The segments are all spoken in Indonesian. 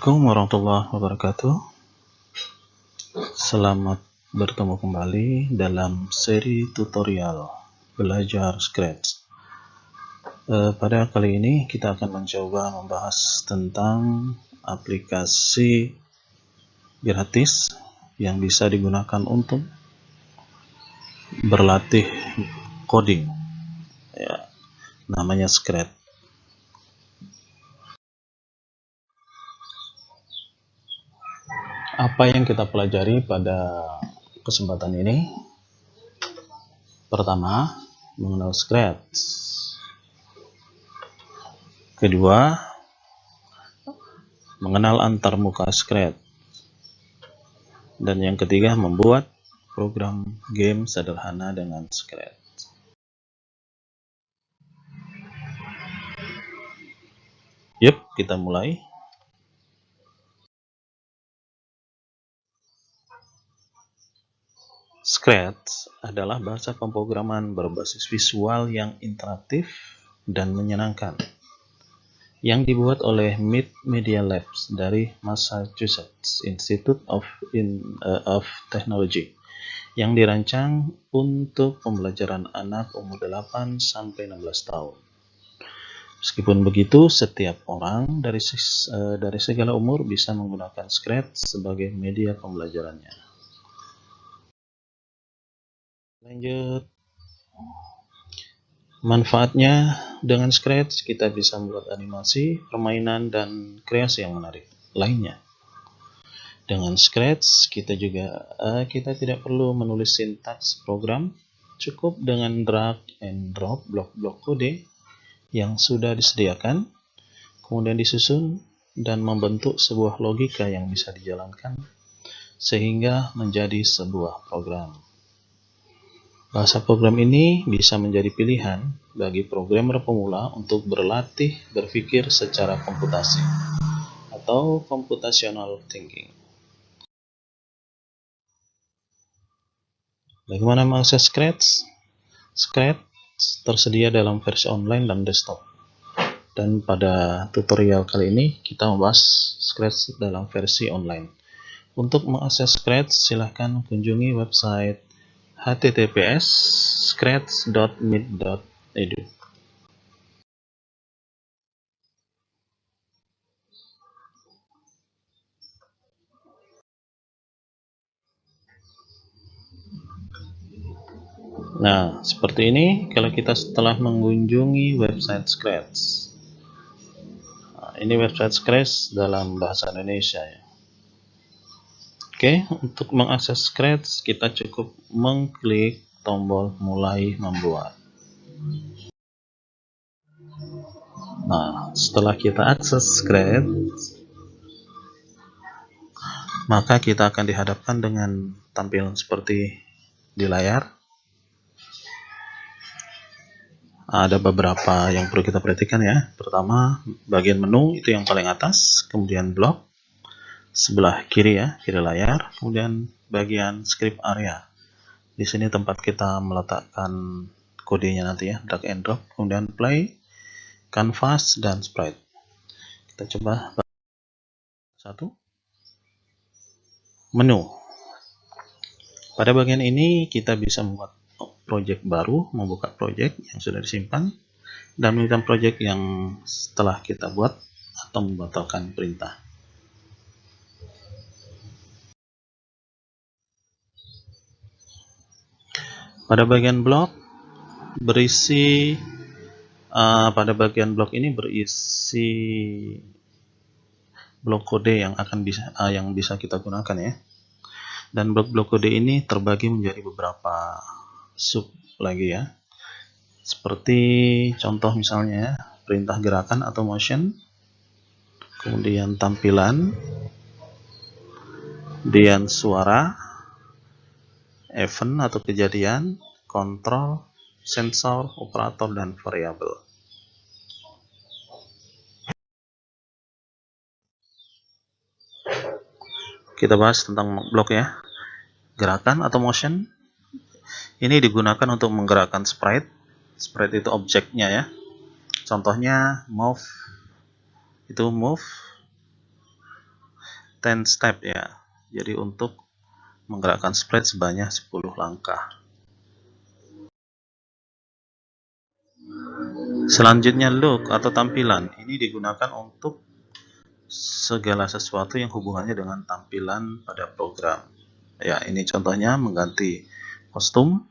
Assalamualaikum warahmatullahi wabarakatuh. Selamat bertemu kembali dalam seri tutorial belajar Scratch. Pada kali ini kita akan mencoba membahas tentang aplikasi gratis yang bisa digunakan untuk berlatih coding, ya, namanya Scratch. Apa yang kita pelajari pada kesempatan ini? Pertama, mengenal Scratch. Kedua, mengenal antarmuka Scratch. Dan yang ketiga, membuat program game sederhana dengan Scratch. Yuk, kita mulai. Scratch adalah bahasa pemrograman berbasis visual yang interaktif dan menyenangkan, yang dibuat oleh Media Labs dari Massachusetts Institute of Technology, yang dirancang untuk pembelajaran anak umur 8-16 tahun. Meskipun begitu, setiap orang dari segala umur bisa menggunakan Scratch sebagai media pembelajarannya. Lanjut. Manfaatnya, dengan Scratch kita bisa membuat animasi, permainan, dan kreasi yang menarik lainnya. Dengan Scratch kita tidak perlu menulis sintaks program, cukup dengan drag and drop blok-blok kode yang sudah disediakan, kemudian disusun dan membentuk sebuah logika yang bisa dijalankan sehingga menjadi sebuah program. Bahasa program ini bisa menjadi pilihan bagi programmer pemula untuk berlatih berpikir secara komputasi atau computational thinking. Bagaimana mengakses Scratch? Scratch tersedia dalam versi online dan desktop. Dan pada tutorial kali ini kita membahas Scratch dalam versi online. Untuk mengakses Scratch, silahkan kunjungi website https://scratch.mit.edu. Nah, seperti ini kalau kita setelah mengunjungi website Scratch. Nah, ini website Scratch dalam bahasa Indonesia ya. Oke, untuk mengakses Scratch kita cukup mengklik tombol mulai membuat. Nah, setelah kita akses Scratch, maka kita akan dihadapkan dengan tampilan seperti di layar. Ada beberapa yang perlu kita perhatikan ya. Pertama, bagian menu itu yang paling atas, kemudian blok sebelah kiri ya, kiri layar, kemudian bagian script area. Di sini tempat kita meletakkan kodenya nanti ya, drag and drop, kemudian play, canvas, dan sprite. Kita coba satu. Menu. Pada bagian ini kita bisa membuat project baru, membuka project yang sudah disimpan, dan menemukan project yang setelah kita buat atau membatalkan perintah. Pada bagian blok berisi blok kode yang bisa kita gunakan ya. Dan blok-blok kode ini terbagi menjadi beberapa sub lagi ya. Seperti contoh misalnya ya, perintah gerakan atau motion, kemudian tampilan, kemudian suara, event atau kejadian, kontrol, sensor, operator, dan variabel. Kita bahas tentang blok ya. Gerakan atau motion ini digunakan untuk menggerakkan sprite. Sprite itu objeknya ya. Contohnya move, itu move, 10 step ya. Jadi untuk menggerakkan sprite sebanyak 10 langkah. Selanjutnya look atau tampilan. Ini digunakan untuk segala sesuatu yang hubungannya dengan tampilan pada program. Ya, ini contohnya mengganti kostum.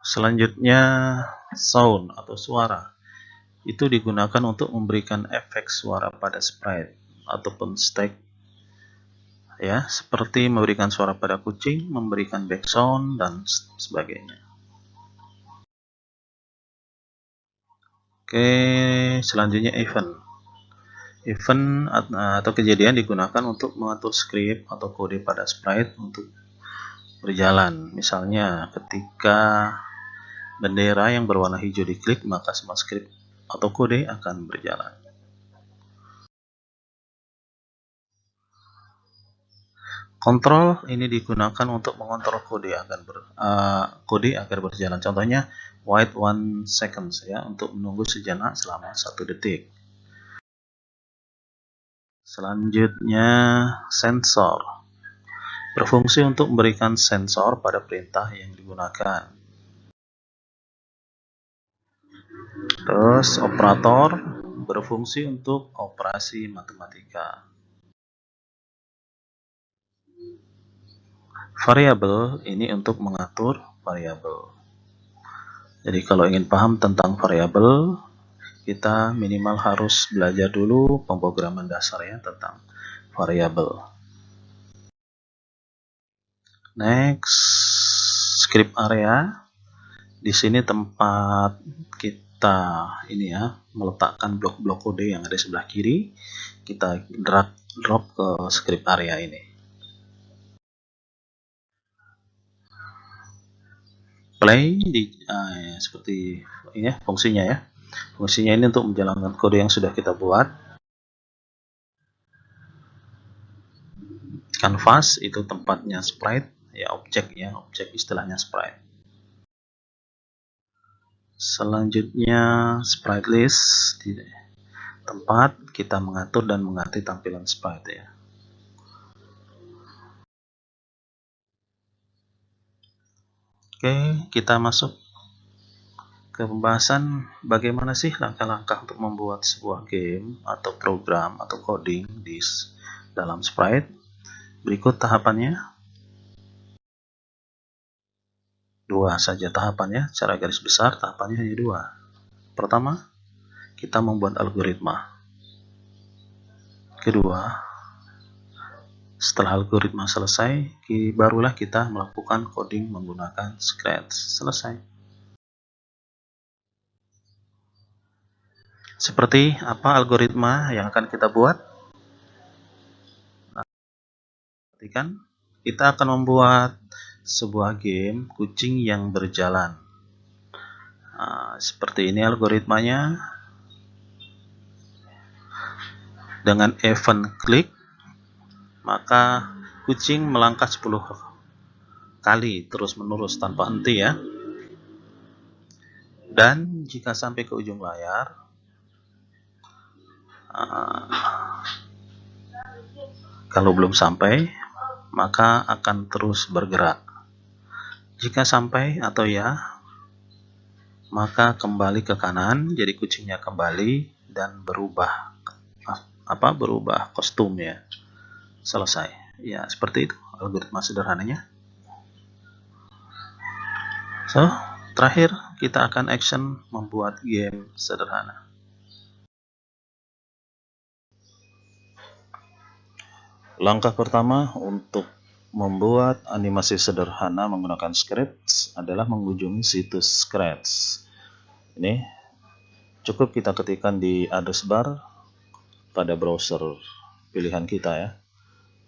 Selanjutnya sound atau suara. Itu digunakan untuk memberikan efek suara pada sprite ataupun stack. Ya, seperti memberikan suara pada kucing, memberikan background dan sebagainya. Oke, selanjutnya event. Event atau kejadian digunakan untuk mengatur script atau kode pada sprite untuk berjalan. Misalnya, ketika bendera yang berwarna hijau diklik, maka semua script atau kode akan berjalan. Kontrol ini digunakan untuk mengontrol kode agar berjalan. Contohnya, wait 1 seconds ya, untuk menunggu sejenak selama 1 detik. Selanjutnya, sensor. Berfungsi untuk memberikan sensor pada perintah yang digunakan. Terus, operator berfungsi untuk operasi matematika. Variabel ini untuk mengatur variabel. Jadi kalau ingin paham tentang variabel, kita minimal harus belajar dulu pemrograman dasarnya tentang variabel. Next, script area. Di sini tempat kita ini ya, meletakkan blok-blok kode yang ada di sebelah kiri. Kita drop ke script area ini. Play seperti ini ya, fungsinya ya. Fungsinya ini untuk menjalankan kode yang sudah kita buat. Canvas itu tempatnya sprite, ya objek istilahnya sprite. Selanjutnya sprite list, di tempat kita mengatur dan mengganti tampilan sprite ya. Oke, kita masuk ke pembahasan bagaimana sih langkah-langkah untuk membuat sebuah game atau program atau coding di dalam sprite. Berikut tahapannya. 2 saja tahapannya, secara garis besar tahapannya hanya 2. Pertama, kita membuat algoritma. Kedua, setelah algoritma selesai, barulah kita melakukan coding menggunakan Scratch. Selesai. Seperti apa algoritma yang akan kita buat? Nah, perhatikan, kita akan membuat sebuah game kucing yang berjalan. Nah, seperti ini algoritmanya. Dengan event klik, maka kucing melangkah 10 kali terus-menerus tanpa henti ya. Dan jika sampai ke ujung layar, kalau belum sampai, maka akan terus bergerak. Jika sampai atau ya, maka kembali ke kanan, jadi kucingnya kembali dan berubah kostumnya. Selesai. Ya, seperti itu algoritma sederhananya. So, terakhir kita akan action membuat game sederhana. Langkah pertama untuk membuat animasi sederhana menggunakan Scratch adalah mengunjungi situs Scratch. Ini cukup kita ketikkan di address bar pada browser pilihan kita ya.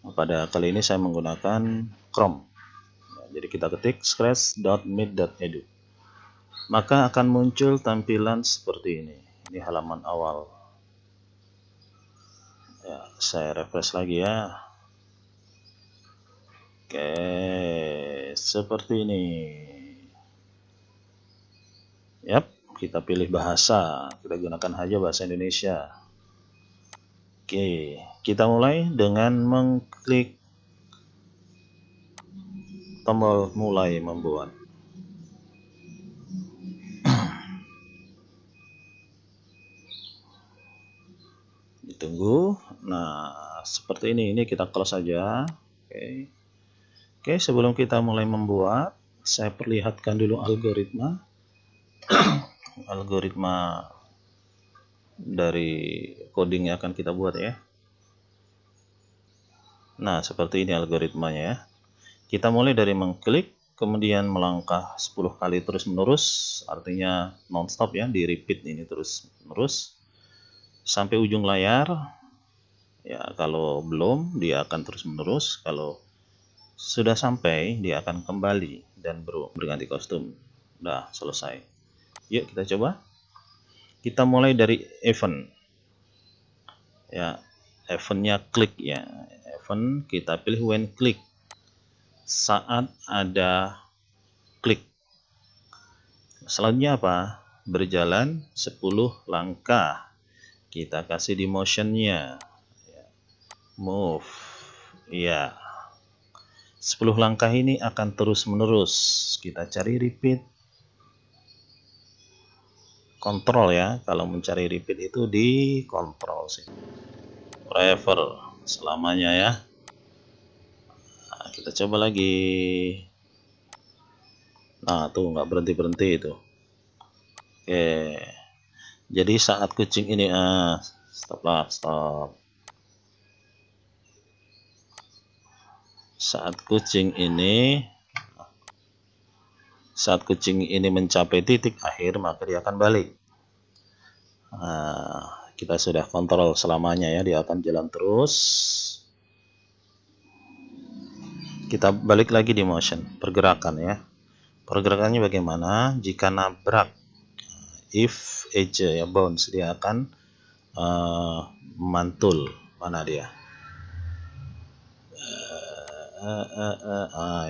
Pada kali ini saya menggunakan Chrome. Jadi kita ketik scratch.mit.edu. Maka akan muncul tampilan seperti ini. Ini halaman awal. Ya, saya refresh lagi ya. Oke, seperti ini. Yap, kita pilih bahasa, kita gunakan saja bahasa Indonesia. Oke, kita mulai dengan mengklik tombol mulai membuat. Ditunggu. Nah, seperti ini kita close saja. Oke, sebelum kita mulai membuat, saya perlihatkan dulu algoritma. Algoritma dari coding yang akan kita buat ya. Nah, seperti ini algoritmanya ya. Kita mulai dari mengklik, kemudian melangkah 10 kali terus menerus, artinya non-stop ya, di repeat ini terus menerus sampai ujung layar. Ya, kalau belum dia akan terus menerus, kalau sudah sampai dia akan kembali dan berganti kostum. Udah selesai. Yuk kita coba. Kita mulai dari event. Ya, eventnya klik ya. Event kita pilih when click. Saat ada klik. Selanjutnya apa? Berjalan 10 langkah. Kita kasih di motionnya. Move. Ya. 10 langkah ini akan terus menerus. Kita cari repeat. Kontrol ya. Kalau mencari repeat itu di kontrol sih. Forever. Selamanya ya. Nah, kita coba lagi. Nah, tuh nggak berhenti-berhenti itu. Oke. Jadi saat kucing ini stop. Saat kucing ini mencapai titik akhir, maka dia akan balik. Nah, kita sudah kontrol selamanya ya, dia akan jalan terus. Kita balik lagi di motion, pergerakan ya. Pergerakannya bagaimana? Jika nabrak, if edge ya, bounce, dia akan mantul. Mana dia?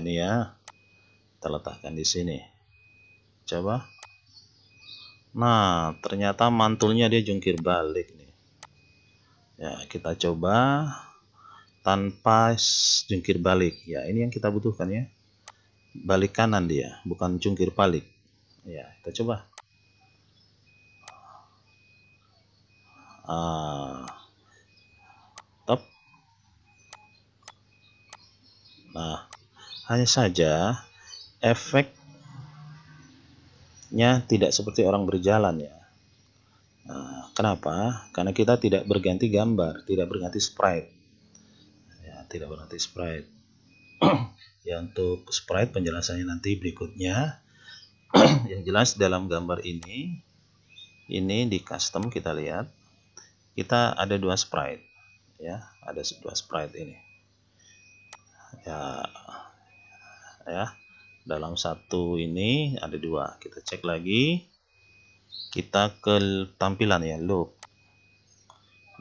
Ini ya. Kita letakkan di sini. Coba. Nah, ternyata mantulnya dia jungkir balik nih. Ya, kita coba tanpa jungkir balik. Ya, ini yang kita butuhkan ya. Balik kanan dia, bukan jungkir balik. Ya, kita coba. Top. Nah, hanya saja efeknya tidak seperti orang berjalan ya. Nah, kenapa? Karena kita tidak berganti gambar, tidak berganti sprite. Ya, tidak berganti sprite. Ya, untuk sprite penjelasannya nanti berikutnya. Yang jelas dalam gambar ini di custom kita lihat, kita ada 2 sprite. Ya, ada 2 sprite ini. Ya, dalam satu ini ada 2. Kita cek lagi. Kita ke tampilan ya, loop.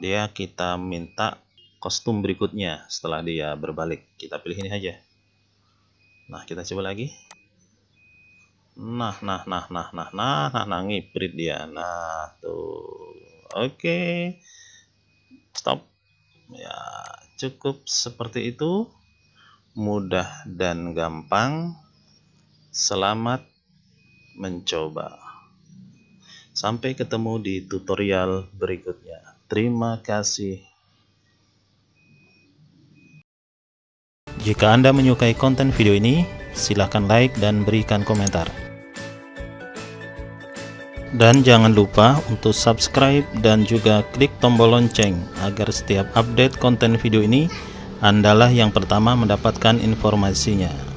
Dia kita minta kostum berikutnya setelah dia berbalik. Kita pilih ini aja. Nah, kita coba lagi. Nah, ngiprit dia. Nah, tuh. Oke. Stop. Ya, cukup seperti itu. Mudah dan gampang. Selamat mencoba. Sampai ketemu di tutorial berikutnya. Terima kasih. Jika Anda menyukai konten video ini, silahkan like dan berikan komentar. Dan jangan lupa untuk subscribe dan juga klik tombol lonceng agar setiap update konten video ini Andalah yang pertama mendapatkan informasinya.